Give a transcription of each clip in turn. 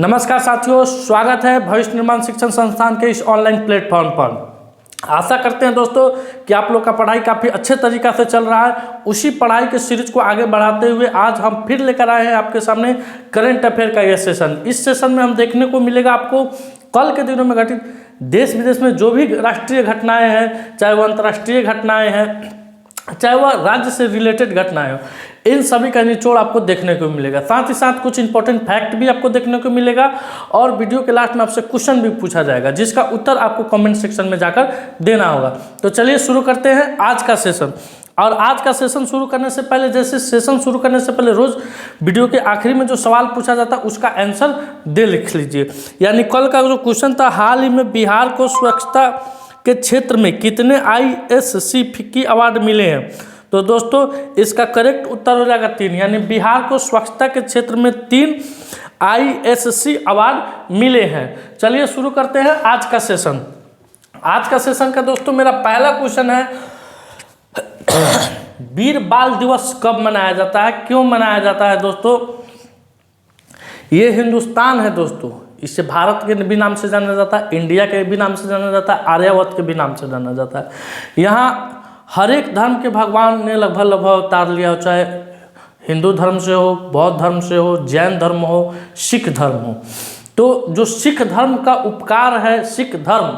नमस्कार साथियों, स्वागत है भविष्य निर्माण शिक्षण संस्थान के इस ऑनलाइन प्लेटफॉर्म पर। आशा करते हैं दोस्तों कि आप लोग का पढ़ाई काफ़ी अच्छे तरीक़ा से चल रहा है। उसी पढ़ाई के सीरीज को आगे बढ़ाते हुए आज हम फिर लेकर आए हैं आपके सामने करंट अफेयर का यह सेशन। इस सेशन में हम देखने को मिलेगा आपको कल के दिनों में घटित देश विदेश में जो भी राष्ट्रीय घटनाएँ हैं, चाहे वो अंतर्राष्ट्रीय घटनाएँ हैं, चाहे वह राज्य से रिलेटेड घटनाएं हो, इन सभी का निचोड़ आपको देखने को मिलेगा। साथ ही साथ कुछ इंपॉर्टेंट फैक्ट भी आपको देखने को मिलेगा और वीडियो के लास्ट में आपसे क्वेश्चन भी पूछा जाएगा जिसका उत्तर आपको कमेंट सेक्शन में जाकर देना होगा। तो चलिए शुरू करते हैं आज का सेशन। और आज का सेशन शुरू करने से पहले, जैसे सेशन शुरू करने से पहले रोज़ वीडियो के आखिरी में जो सवाल पूछा जाता है उसका आंसर दे लिख लीजिए। यानी कल का जो क्वेश्चन था, हाल ही में बिहार को स्वच्छता के क्षेत्र में कितने ISC FICCI अवार्ड मिले हैं, तो दोस्तों इसका करेक्ट उत्तर हो जाएगा 3। यानी बिहार को स्वच्छता के क्षेत्र में 3 ISC अवार्ड मिले हैं। चलिए शुरू करते हैं आज का सेशन। आज का सेशन का दोस्तों मेरा पहला क्वेश्चन है, वीर बाल दिवस कब मनाया जाता है, क्यों मनाया जाता है दोस्तों? ये हिंदुस्तान है दोस्तों, इसे भारत के भी नाम से जाना जाता है, इंडिया के भी नाम से जाना जाता है, आर्यावर्त के भी नाम से जाना जाता है। यहाँ हर एक धर्म के भगवान ने लगभग अवतार लिया हो, चाहे हिंदू धर्म से हो, बौद्ध धर्म से हो, जैन धर्म हो, सिख धर्म हो। तो जो सिख धर्म का उपकार है, सिख धर्म,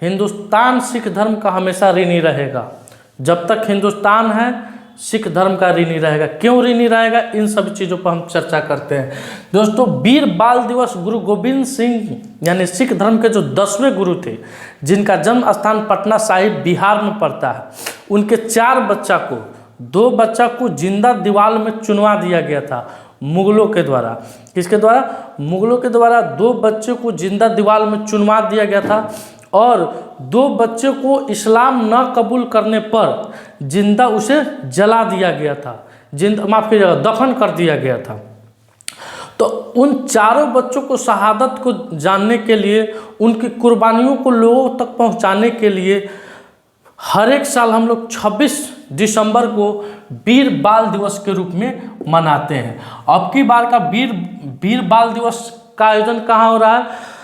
हिंदुस्तान सिख धर्म का हमेशा ऋणी रहेगा। जब तक हिंदुस्तान है सिख धर्म का ऋणी रहेगा। क्यों ऋणी रहेगा, इन सब चीज़ों पर हम चर्चा करते हैं दोस्तों। वीर बाल दिवस गुरु गोविंद सिंह यानी सिख धर्म के जो 10वें गुरु थे, जिनका जन्म स्थान पटना साहिब बिहार में पड़ता है, उनके 4 बच्चा को, 2 बच्चा को जिंदा दीवार में चुनवा दिया गया था मुगलों के द्वारा। किसके द्वारा? मुगलों के द्वारा 2 बच्चे को जिंदा दीवार में चुनवा दिया गया था और 2 बच्चे को इस्लाम न कबूल करने पर जिंदा उसे जला दिया गया था, माफ़ कीजिएगा, दफन कर दिया गया था। तो उन 4 बच्चों को शहादत को जानने के लिए, उनकी कुर्बानियों को लोगों तक पहुंचाने के लिए हर एक साल हम लोग 26 दिसंबर को वीर बाल दिवस के रूप में मनाते हैं। अब की बार का वीर बाल दिवस का आयोजन कहाँ हो रहा है?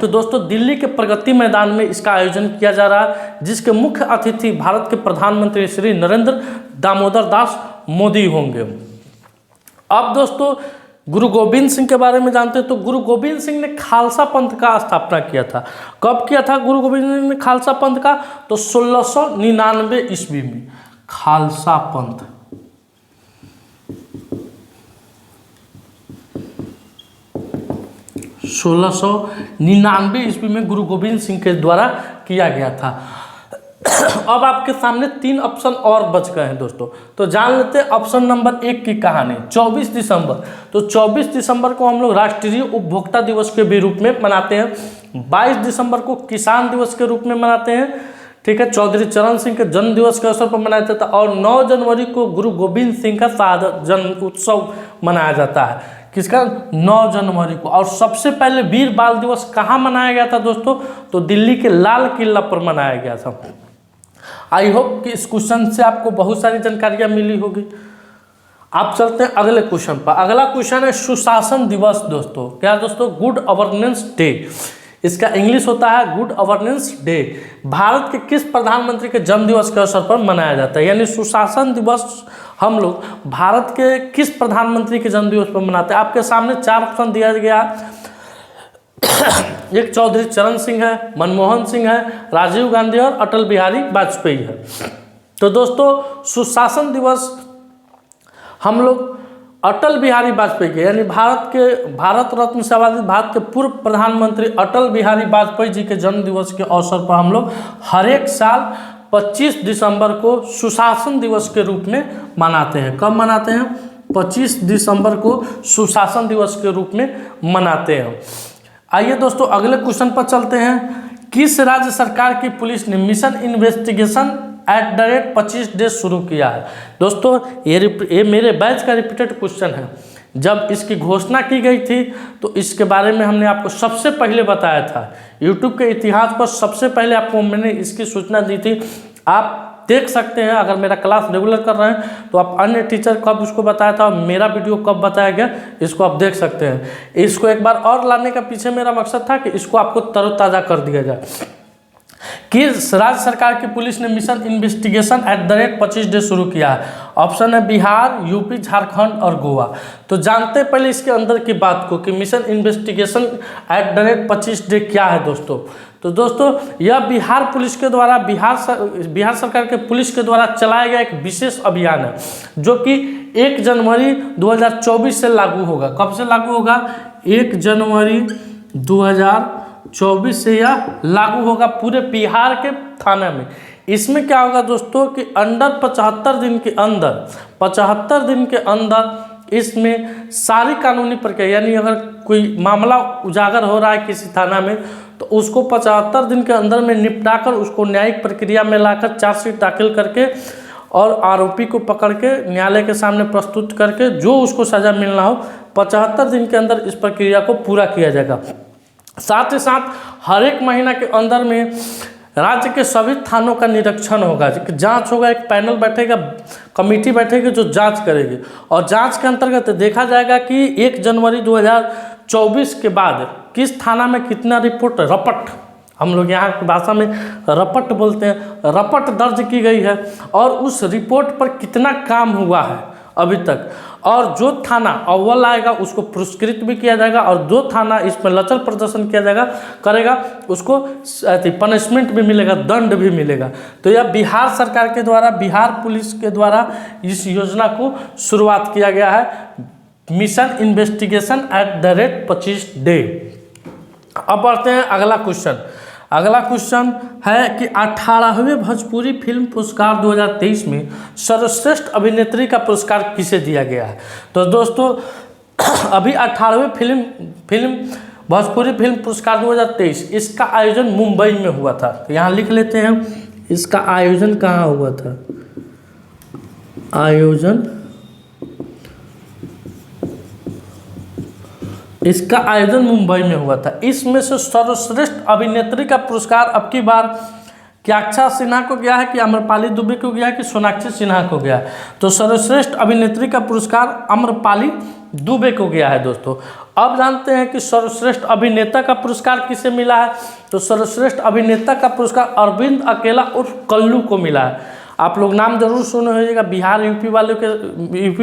तो दोस्तों दिल्ली के प्रगति मैदान में इसका आयोजन किया जा रहा है, जिसके मुख्य अतिथि भारत के प्रधानमंत्री श्री नरेंद्र दामोदर दास मोदी होंगे। अब दोस्तों गुरु गोविंद सिंह के बारे में जानते हैं। तो गुरु गोविंद सिंह ने खालसा पंथ का स्थापना किया था। कब किया था गुरु गोविंद सिंह ने खालसा पंथ का? तो 1699 ईस्वी में खालसा पंथ। 1699 ईस्वी में गुरु गोविंद सिंह के द्वारा किया गया था। अब आपके सामने 3 ऑप्शन और बच गए हैं दोस्तों, तो जान लेते हैं ऑप्शन नंबर 1 की कहानी। 24 दिसंबर, तो 24 दिसंबर को हम लोग राष्ट्रीय उपभोक्ता दिवस के भी रूप में मनाते हैं। 22 दिसंबर को किसान दिवस के रूप में मनाते हैं, ठीक है, चौधरी चरण सिंह के जन्म दिवस के अवसर पर मनाया जाता है। और 9 जनवरी को गुरु गोविंद सिंह का शहादत जन्म उत्सव मनाया जाता है। किसका? 9 जनवरी को। और सबसे पहले वीर बाल दिवस कहाँ मनाया गया था दोस्तों? तो दिल्ली के लाल किला पर मनाया गया था। आई होप कि इस क्वेश्चन से आपको बहुत सारी जानकारियाँ मिली होगी। आप चलते हैं अगले क्वेश्चन पर। अगला क्वेश्चन है सुशासन दिवस दोस्तों। क्या दोस्तों? Good governance day. इसका इंग्लिश होता है गुड गवर्नेंस डे। भारत के किस प्रधानमंत्री के जन्म दिवस के अवसर पर मनाया जाता है? यानी सुशासन दिवस हम लोग भारत के किस प्रधानमंत्री के जन्म दिवस पर मनाते हैं? आपके सामने 4 ऑप्शन दिया गया। एक चौधरी चरण सिंह है, मनमोहन सिंह है, राजीव गांधी और अटल बिहारी वाजपेयी है। तो दोस्तों सुशासन दिवस हम लोग अटल बिहारी वाजपेयी के, यानी भारत रत्न से सम्मानित भारत के पूर्व प्रधानमंत्री अटल बिहारी वाजपेयी जी के जन्म दिवस के अवसर पर हम लोग हर एक साल 25 दिसंबर को सुशासन दिवस के रूप में मनाते हैं। कब मनाते हैं? 25 दिसंबर को सुशासन दिवस के रूप में मनाते हैं। आइए दोस्तों अगले क्वेश्चन पर चलते हैं। किस राज्य सरकार की पुलिस ने मिशन इन्वेस्टिगेशन @25 डेज शुरू किया है? दोस्तों ये मेरे बैच का रिपीटेड क्वेश्चन है। जब इसकी घोषणा की गई थी तो इसके बारे में हमने आपको सबसे पहले बताया था। यूट्यूब के इतिहास पर सबसे पहले आपको मैंने इसकी सूचना दी थी। आप देख सकते हैं। अगर मेरा क्लास रेगुलर कर रहे हैं तो आप अन्य टीचर कब उसको बताया था और मेरा वीडियो कब बताया गया, इसको आप देख सकते हैं। इसको एक बार और लाने का पीछे मेरा मकसद था कि इसको आपको तरोताज़ा कर दिया जाए कि राज्य सरकार की पुलिस ने मिशन इन्वेस्टिगेशन @25 शुरू किया है। ऑप्शन है बिहार, यूपी, झारखंड और गोवा। तो जानते हैं पहले इसके अंदर की बात को कि मिशन इन्वेस्टिगेशन @25 क्या है दोस्तों। तो दोस्तों यह बिहार पुलिस के द्वारा बिहार सरकार के पुलिस के द्वारा चलाया गया एक विशेष अभियान है जो कि 1 जनवरी 2024 से लागू होगा। कब से लागू होगा? 1 जनवरी 2024 से यह लागू होगा पूरे बिहार के थाना में। इसमें क्या होगा दोस्तों कि अंडर 75 दिन के अंदर इसमें सारी कानूनी प्रक्रिया, यानी अगर कोई मामला उजागर हो रहा है किसी थाना में तो उसको 75 दिन के अंदर में निपटाकर उसको न्यायिक प्रक्रिया में लाकर चार्जशीट दाखिल करके और आरोपी को पकड़ के न्यायालय के सामने प्रस्तुत करके जो उसको सज़ा मिलना हो 75 दिन के अंदर इस प्रक्रिया को पूरा किया जाएगा। साथ ही साथ हर एक महीना के अंदर में राज्य के सभी थानों का निरीक्षण होगा, जांच होगा, एक पैनल बैठेगा, कमेटी बैठेगी जो जांच करेगी और जांच के अंतर्गत देखा जाएगा कि 1 जनवरी 2024 के बाद किस थाना में कितना रिपोर्ट रपट, हम लोग यहाँ की भाषा में रपट बोलते हैं, रपट दर्ज की गई है और उस रिपोर्ट पर कितना काम हुआ है अभी तक। और जो थाना अव्वल आएगा उसको पुरस्कृत भी किया जाएगा और जो थाना इसमें लचर प्रदर्शन किया जाएगा करेगा उसको पनिशमेंट भी मिलेगा, दंड भी मिलेगा। तो यह बिहार सरकार के द्वारा, बिहार पुलिस के द्वारा इस योजना को शुरुआत किया गया है, मिशन इन्वेस्टिगेशन @25 अब बढ़ते हैं अगला क्वेश्चन। अगला क्वेश्चन है कि 18वें भोजपुरी फिल्म पुरस्कार 2023 में सर्वश्रेष्ठ अभिनेत्री का पुरस्कार किसे दिया गया है। तो दोस्तों अभी 18वें भोजपुरी फिल्म पुरस्कार 2023 इसका आयोजन मुंबई में हुआ था। तो यहाँ लिख लेते हैं इसका आयोजन कहाँ हुआ था। इसका आयोजन मुंबई में हुआ था। इसमें से सर्वश्रेष्ठ अभिनेत्री का पुरस्कार अब की बार क्याक्षा सिन्हा को गया है कि आम्रपाली दुबे को गया है कि सोनाक्षी सिन्हा को गया है। तो सर्वश्रेष्ठ अभिनेत्री का पुरस्कार आम्रपाली दुबे को गया है दोस्तों। अब जानते हैं कि सर्वश्रेष्ठ अभिनेता का पुरस्कार किसे मिला है। तो सर्वश्रेष्ठ अभिनेता का पुरस्कार अरविंद अकेला उर्फ कल्लू को मिला है। आप लोग नाम जरूर सुने होइएगा, बिहार यूपी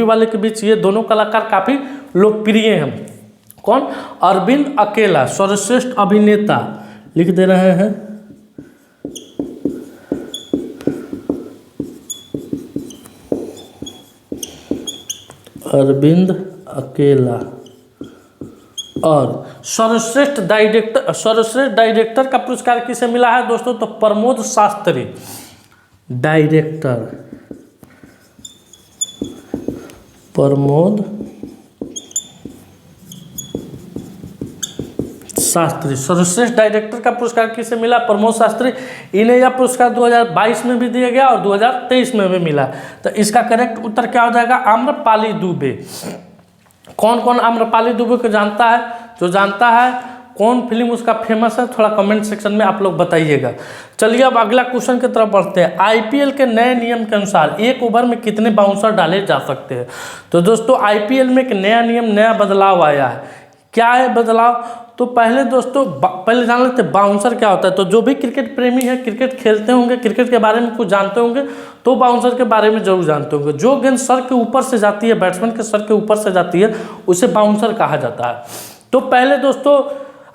वाले के बीच ये दोनों कलाकार काफ़ी लोकप्रिय हैं। कौन? अरविंद अकेला सर्वश्रेष्ठ अभिनेता लिख दे रहे हैं। अरविंद अकेला। और सर्वश्रेष्ठ डायरेक्टर का पुरस्कार किसे मिला है दोस्तों? तो प्रमोद शास्त्री, डायरेक्टर प्रमोद शास्त्री। सर्वश्रेष्ठ डायरेक्टर का पुरस्कार किसे मिला? प्रमोद शास्त्री। इन्हें यह पुरस्कार 2022 में भी दिया गया और 2023 में भी मिला। तो इसका करेक्ट उत्तर क्या हो जाएगा? आम्रपाली दुबे। कौन कौन आम्रपाली दुबे को जानता है? जो जानता है कौन फिल्म उसका फेमस है थोड़ा कमेंट सेक्शन में आप लोग बताइएगा। चलिए अब अगला क्वेश्चन की तरफ बढ़ते हैं। आईपीएल के नए नियम के अनुसार 1 ओवर में कितने बाउंसर डाले जा सकते हैं? तो दोस्तों आईपीएल में एक नया नियम, नया बदलाव आया है। क्या है बदलाव? तो पहले दोस्तों पहले जान लेते हैं बाउंसर क्या होता है। तो जो भी क्रिकेट प्रेमी है, क्रिकेट खेलते होंगे, क्रिकेट के बारे में कुछ जानते होंगे तो बाउंसर के बारे में जरूर जानते होंगे। जो गेंद सर के ऊपर से जाती है, बैट्समैन के सर के ऊपर से जाती है, उसे बाउंसर कहा जाता है। तो पहले दोस्तों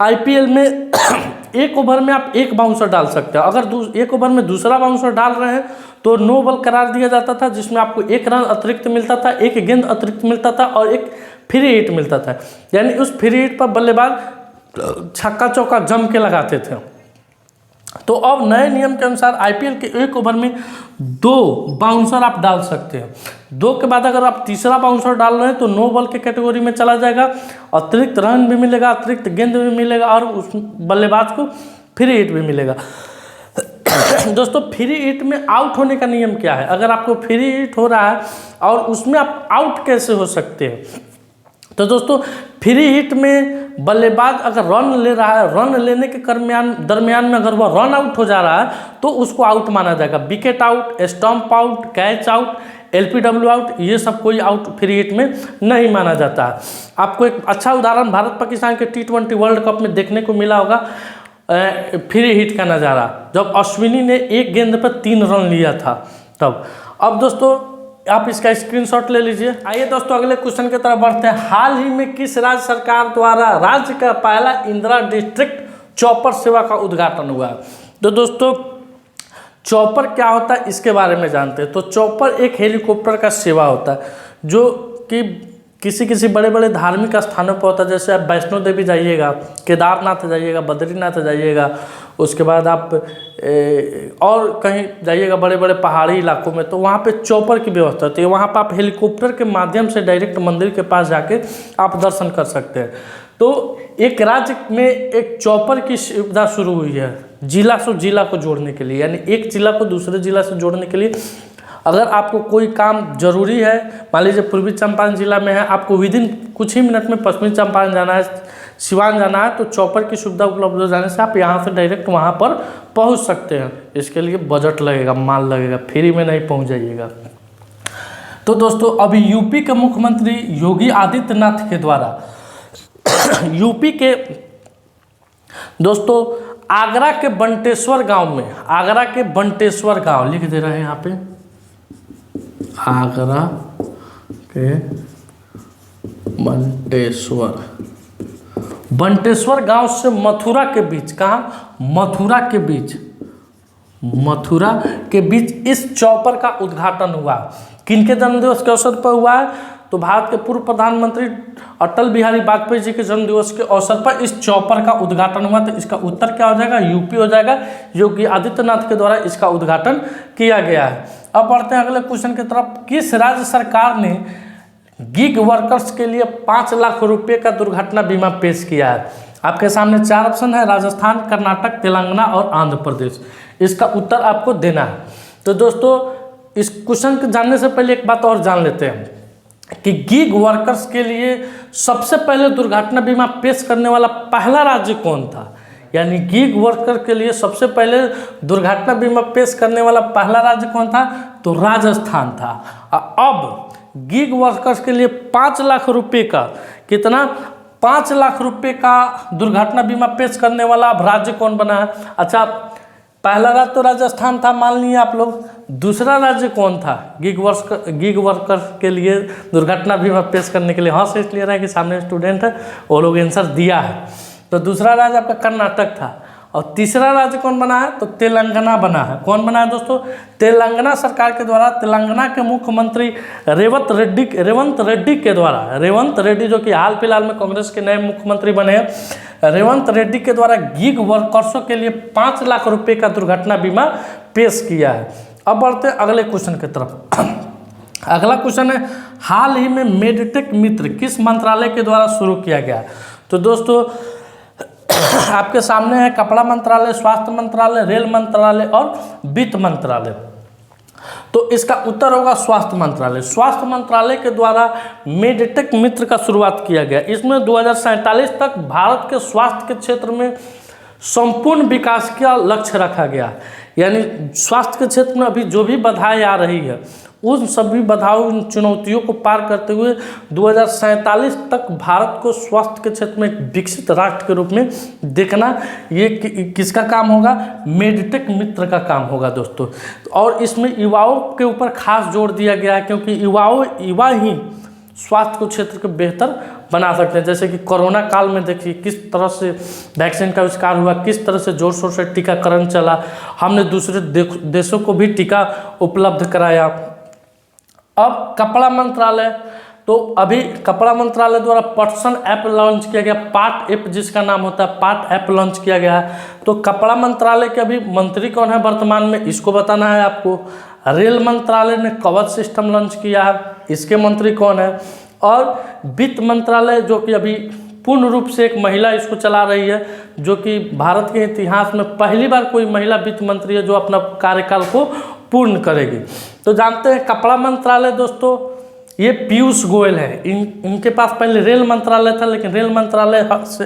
आईपीएल में 1 ओवर में आप 1 बाउंसर डाल सकते हो। अगर 1 ओवर में दूसरा बाउंसर डाल रहे हैं तो नो बॉल करार दिया जाता था, जिसमें आपको 1 रन अतिरिक्त मिलता था, 1 गेंद अतिरिक्त मिलता था और 1 फ्री हिट मिलता था। यानी उस फ्री हिट पर बल्लेबाज छक्का चौका जम के लगाते थे। तो अब नए नियम के अनुसार आईपीएल के 1 ओवर में 2 बाउंसर आप डाल सकते हैं। 2 के बाद अगर आप तीसरा बाउंसर डाल रहे हैं तो नो बॉल के कैटेगरी में चला जाएगा, अतिरिक्त रन भी मिलेगा, अतिरिक्त गेंद भी मिलेगा और उस बल्लेबाज को फ्री हिट भी मिलेगा। दोस्तों फ्री हिट में आउट होने का नियम क्या है? अगर आपको फ्री हिट हो रहा है और उसमें आप आउट कैसे हो सकते हैं? तो दोस्तों फ्री हिट में बल्लेबाज अगर रन ले रहा है, रन लेने के दरमियान में अगर वह रन आउट हो जा रहा है तो उसको आउट माना जाएगा। Wicket out, stump out, catch out, LPW out, ये सब कोई आउट फ्री हिट में नहीं माना जाता है। आपको एक अच्छा उदाहरण भारत पाकिस्तान के T20 वर्ल्ड कप में देखने को मिला होगा फ्री हिट का नज़ारा, जब अश्विनी ने एक गेंद पर 3 रन लिया था तब। अब दोस्तों आप इसका स्क्रीनशॉट ले लीजिए। आइए दोस्तों अगले क्वेश्चन की तरफ बढ़ते हैं। हाल ही में किस राज्य सरकार द्वारा राज्य का पहला इंदिरा डिस्ट्रिक्ट चॉपर सेवा का उद्घाटन हुआ? तो दोस्तों चॉपर क्या होता है इसके बारे में जानते हैं। तो चॉपर एक हेलीकॉप्टर का सेवा होता है जो कि किसी बड़े बड़े धार्मिक स्थानों पर होता है। जैसे आप वैष्णो देवी जाइएगा, केदारनाथ जाइएगा, बद्रीनाथ जाइएगा, उसके बाद आप और कहीं जाइएगा बड़े बड़े पहाड़ी इलाकों में, तो वहाँ पे चॉपर की व्यवस्था होती है। वहाँ पर आप हेलीकॉप्टर के माध्यम से डायरेक्ट मंदिर के पास जाके आप दर्शन कर सकते हैं। तो एक राज्य में एक चॉपर की सुविधा शुरू हुई है जिला से जिला को जोड़ने के लिए, यानी एक जिला को दूसरे जिला से जोड़ने के लिए। अगर आपको कोई काम जरूरी है, मान लीजिए पूर्वी चंपारण जिला में है, आपको विदिन कुछ ही मिनट में पश्चिमी चंपारण जाना है, सिवान जाना है, तो चॉपर की सुविधा उपलब्ध हो जाने से आप यहाँ से डायरेक्ट वहाँ पर पहुँच सकते हैं। इसके लिए बजट लगेगा, माल लगेगा, फ्री में नहीं पहुँच जाइएगा। तो दोस्तों अभी यूपी के मुख्यमंत्री योगी आदित्यनाथ के द्वारा यूपी के दोस्तों आगरा के बंटेश्वर गांव में, आगरा के बंटेश्वर गांव लिख दे रहे हैं यहाँ पे, आगरा के बंटेश्वर गांव से मथुरा के बीच, कहाँ? मथुरा के बीच इस चॉपर का उद्घाटन हुआ। किनके जन्मदिवस के अवसर पर हुआ है? तो भारत के पूर्व प्रधानमंत्री अटल बिहारी वाजपेयी जी के जन्मदिवस के अवसर पर इस चॉपर का उद्घाटन हुआ। तो इसका उत्तर क्या हो जाएगा? यूपी हो जाएगा। योगी आदित्यनाथ के द्वारा इसका उद्घाटन किया गया है। अब बढ़ते हैं अगले क्वेश्चन की तरफ। किस राज्य सरकार ने गिग वर्कर्स के लिए 5 लाख रुपए का दुर्घटना बीमा पेश किया है? आपके सामने 4 ऑप्शन है, राजस्थान, कर्नाटक, तेलंगाना और आंध्र प्रदेश। इसका उत्तर आपको देना है। तो दोस्तों इस क्वेश्चन को जानने से पहले एक बात और जान लेते हैं कि गिग वर्कर्स के लिए सबसे पहले दुर्घटना बीमा पेश करने वाला पहला राज्य कौन था? यानी गिग वर्कर के लिए सबसे पहले दुर्घटना बीमा पेश करने वाला पहला राज्य कौन था? तो राजस्थान था। अब गिग वर्कर्स के लिए 5 लाख रुपए का, कितना? 5 लाख रुपए का दुर्घटना बीमा पेश करने वाला अब राज्य कौन बना है? अच्छा, पहला राज्य तो राजस्थान था, मान लिए आप लोग। दूसरा राज्य कौन था गिग वर्कर के लिए दुर्घटना बीमा पेश करने के लिए? हाँ से इसलिए रहा है कि सामने स्टूडेंट है, वो लोग आंसर दिया है। तो दूसरा राज्य आपका कर्नाटक था। और तीसरा राज्य कौन बना है? तो तेलंगाना बना है। कौन बना है दोस्तों? तेलंगाना सरकार के द्वारा, तेलंगाना के मुख्यमंत्री रेवंत रेड्डी के द्वारा, रेवंत रेड्डी जो कि हाल फिलहाल में कांग्रेस के नए मुख्यमंत्री बने हैं, रेवंत रेड्डी के द्वारा गिग वर्कर्सों के लिए 5 लाख रुपए का दुर्घटना बीमा पेश किया है। अब बढ़ते हैं अगले क्वेश्चन की तरफ। अगला क्वेश्चन है, हाल ही में मेडिटेक मित्र किस मंत्रालय के द्वारा शुरू किया गया? तो दोस्तों आपके सामने है कपड़ा मंत्रालय, स्वास्थ्य मंत्रालय, रेल मंत्रालय और वित्त मंत्रालय। तो इसका उत्तर होगा स्वास्थ्य मंत्रालय। स्वास्थ्य मंत्रालय के द्वारा मेडिटेक मित्र का शुरुआत किया गया। इसमें 2047 तक भारत के स्वास्थ्य के क्षेत्र में संपूर्ण विकास का लक्ष्य रखा गया। यानी स्वास्थ्य के क्षेत्र में अभी जो भी बाधाएं आ रही है, उन सभी बाधाओं, उन चुनौतियों को पार करते हुए 2047 तक भारत को स्वास्थ्य के क्षेत्र में एक विकसित राष्ट्र के रूप में देखना, ये किसका काम होगा? मेडिटेक मित्र का काम होगा दोस्तों। और इसमें युवाओं के ऊपर खास जोर दिया गया है, क्योंकि युवा ही स्वास्थ्य को क्षेत्र को बेहतर बना सकते हैं। जैसे कि कोरोना काल में देखिए किस तरह से वैक्सीन का आविष्कार हुआ, किस तरह से जोर शोर से टीकाकरण चला, हमने दूसरे देशों को भी टीका उपलब्ध कराया। अब कपड़ा मंत्रालय, तो अभी कपड़ा मंत्रालय द्वारा पटसन ऐप लॉन्च किया गया, पार्ट ऐप जिसका नाम होता है, पार्ट ऐप लॉन्च किया गया है। तो कपड़ा मंत्रालय के अभी मंत्री कौन है वर्तमान में, इसको बताना है आपको। रेल मंत्रालय ने कवच सिस्टम लॉन्च किया है, इसके मंत्री कौन है। और वित्त मंत्रालय जो कि अभी पूर्ण रूप से एक महिला इसको चला रही है, जो कि भारत के इतिहास में पहली बार कोई महिला वित्त मंत्री है जो अपना कार्यकाल को पूर्ण करेगी। तो जानते हैं कपड़ा मंत्रालय दोस्तों ये पीयूष गोयल है। इनके पास पहले रेल मंत्रालय था, लेकिन रेल मंत्रालय से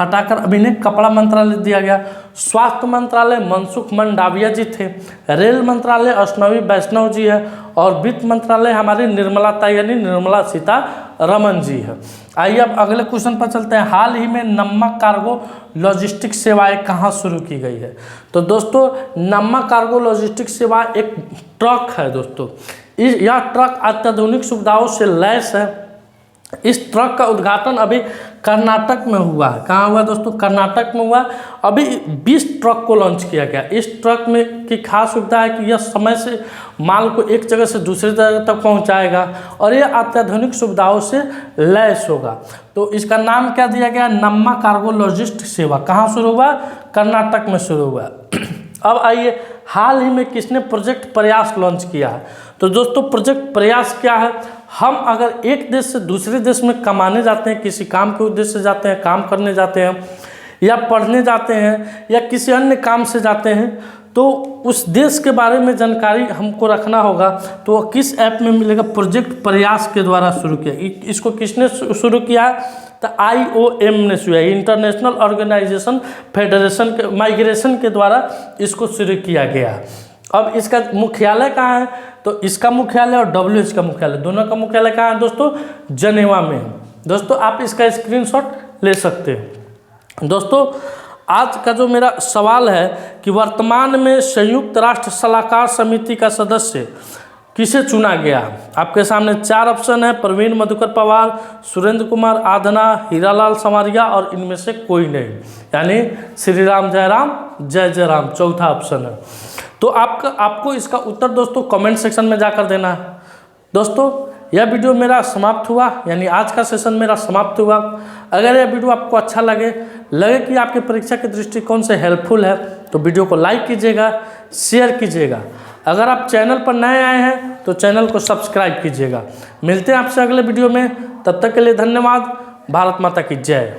हटाकर अभी इन्हें कपड़ा मंत्रालय दिया गया। स्वास्थ्य मंत्रालय मनसुख मंडाविया जी थे। रेल मंत्रालय अश्विनी वैष्णव जी है। और वित्त मंत्रालय हमारी निर्मला यानी निर्मला सीतारमण जी है। आइए अब अगले क्वेश्चन पर चलते हैं। हाल ही में नमक कार्गो लॉजिस्टिक सेवाएं कहाँ शुरू की गई है? तो दोस्तों नमक कार्गो लॉजिस्टिक सेवा एक ट्रक है दोस्तों। यह ट्रक अत्याधुनिक सुविधाओं से लैस है। इस ट्रक का उद्घाटन अभी कर्नाटक में हुआ है। कहाँ हुआ दोस्तों? कर्नाटक में हुआ। अभी 20 ट्रक को लॉन्च किया गया। इस ट्रक में की खास सुविधा है कि यह समय से माल को एक जगह से दूसरी जगह तक पहुंचाएगा और यह अत्याधुनिक सुविधाओं से लैस होगा। तो इसका नाम क्या दिया गया? नम्मा कार्गो लॉजिस्टिक सेवा। कहाँ शुरू हुआ? कर्नाटक में शुरू हुआ। अब आइए, हाल ही में किसने प्रोजेक्ट प्रयास लॉन्च किया है? तो दोस्तों प्रोजेक्ट प्रयास क्या है? हम अगर एक देश से दूसरे देश में कमाने जाते हैं, किसी काम के उद्देश्य से जाते हैं, काम करने जाते हैं या पढ़ने जाते हैं या किसी अन्य काम से जाते हैं, तो उस देश के बारे में जानकारी हमको रखना होगा। तो वह किस ऐप में मिलेगा? प्रोजेक्ट प्रयास के द्वारा शुरू किया। इसको किसने शुरू किया? तो IOM ने शुरू किया, इंटरनेशनल ऑर्गेनाइजेशन फेडरेशन के माइग्रेशन के द्वारा इसको शुरू किया गया। अब इसका मुख्यालय कहाँ है? तो इसका मुख्यालय और WHO का मुख्यालय, दोनों का मुख्यालय कहाँ है दोस्तों? जनेवा में। दोस्तों आप इसका स्क्रीनशॉट ले सकते हैं। दोस्तों आज का जो मेरा सवाल है कि वर्तमान में संयुक्त राष्ट्र सलाहकार समिति का सदस्य किसे चुना गया? आपके सामने 4 ऑप्शन है। प्रवीण मधुकर पवार, सुरेंद्र कुमार आधना, हीरालाल समारिया और इनमें से कोई नहीं, यानी श्री राम जय जय राम चौथा ऑप्शन है। तो आपको इसका उत्तर दोस्तों कमेंट सेक्शन में जाकर देना है। दोस्तों यह वीडियो मेरा समाप्त हुआ, यानी आज का सेशन मेरा समाप्त हुआ। अगर यह वीडियो आपको अच्छा लगे कि आपकी परीक्षा के दृष्टिकोण से हेल्पफुल है, तो वीडियो को लाइक कीजिएगा, शेयर कीजिएगा। अगर आप चैनल पर नए आए हैं तो चैनल को सब्सक्राइब कीजिएगा। मिलते हैं आपसे अगले वीडियो में, तब तक के लिए धन्यवाद। भारत माता की जय।